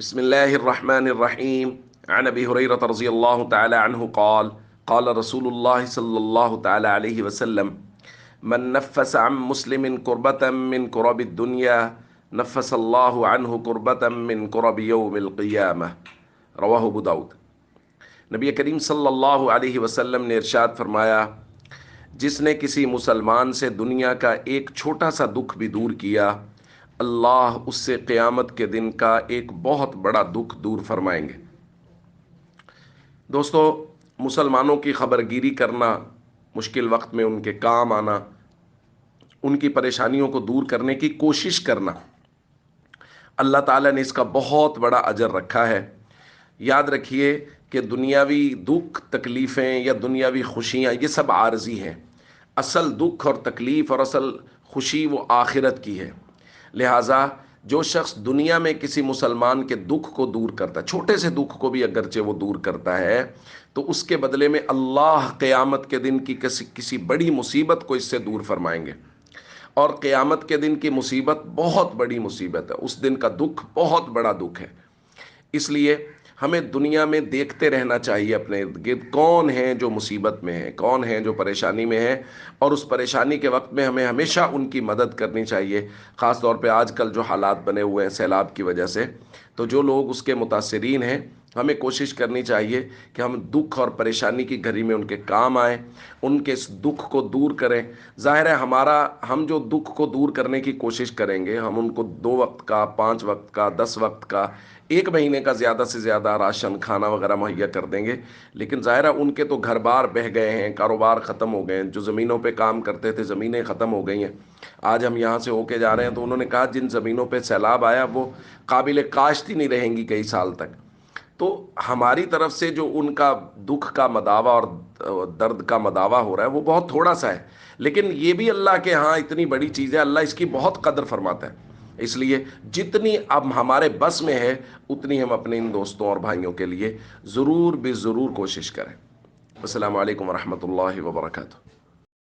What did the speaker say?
بسم الله الرحمن الرحيم. عن أبي هريرة رضي الله تعالى عنه قال قال رسول الله صلى الله تعالى عليه وسلم: من نفس عن مسلم كربة من كرب الدنيا نفس الله عنه كربة من كرب يوم القيامة. رواہ ابو داؤد۔ نبی کریم صلی اللہ علیہ وسلم نے ارشاد فرمایا، جس نے کسی مسلمان سے دنیا کا ایک چھوٹا سا دکھ بھی دور کیا، اللہ اس سے قیامت کے دن کا ایک بہت بڑا دکھ دور فرمائیں گے۔ دوستو، مسلمانوں کی خبرگیری کرنا، مشکل وقت میں ان کے کام آنا، ان کی پریشانیوں کو دور کرنے کی کوشش کرنا، اللہ تعالیٰ نے اس کا بہت بڑا اجر رکھا ہے۔ یاد رکھیے کہ دنیاوی دکھ تکلیفیں یا دنیاوی خوشیاں یہ سب عارضی ہیں۔ اصل دکھ اور تکلیف اور اصل خوشی وہ آخرت کی ہے۔ لہٰذا جو شخص دنیا میں کسی مسلمان کے دکھ کو دور کرتا ہے، چھوٹے سے دکھ کو بھی اگرچہ وہ دور کرتا ہے، تو اس کے بدلے میں اللہ قیامت کے دن کی کسی بڑی مصیبت کو اس سے دور فرمائیں گے۔ اور قیامت کے دن کی مصیبت بہت بڑی مصیبت ہے، اس دن کا دکھ بہت بڑا دکھ ہے۔ اس لیے ہمیں دنیا میں دیکھتے رہنا چاہیے اپنے ارد گرد کون ہیں جو مصیبت میں ہیں، کون ہیں جو پریشانی میں ہیں، اور اس پریشانی کے وقت میں ہمیں ہمیشہ ان کی مدد کرنی چاہیے۔ خاص طور پہ آج کل جو حالات بنے ہوئے ہیں سیلاب کی وجہ سے، تو جو لوگ اس کے متاثرین ہیں، ہمیں کوشش کرنی چاہیے کہ ہم دکھ اور پریشانی کی گھڑی میں ان کے کام آئیں، ان کے اس دکھ کو دور کریں۔ ظاہر ہے ہم جو دکھ کو دور کرنے کی کوشش کریں گے، ہم ان کو 2 وقت کا، 5 وقت کا، 10 وقت کا، 1 مہینے کا زیادہ سے زیادہ راشن کھانا وغیرہ مہیا کر دیں گے، لیکن ظاہر ہے ان کے تو گھر بار بہہ گئے ہیں، کاروبار ختم ہو گئے ہیں، جو زمینوں پہ کام کرتے تھے زمینیں ختم ہو گئی ہیں۔ آج ہم یہاں سے ہو کے جا رہے ہیں تو انہوں نے کہا جن زمینوں پہ سیلاب آیا وہ قابل کاشت ہی نہیں رہیں گی کئی سال تک۔ تو ہماری طرف سے جو ان کا دکھ کا مداوا اور درد کا مداوا ہو رہا ہے وہ بہت تھوڑا سا ہے، لیکن یہ بھی اللہ کے ہاں اتنی بڑی چیز ہے، اللہ اس کی بہت قدر فرماتا ہے۔ اس لیے جتنی اب ہمارے بس میں ہے اتنی ہم اپنے ان دوستوں اور بھائیوں کے لیے ضرور بے ضرور کوشش کریں۔ السلام علیکم ورحمۃ اللہ وبرکاتہ۔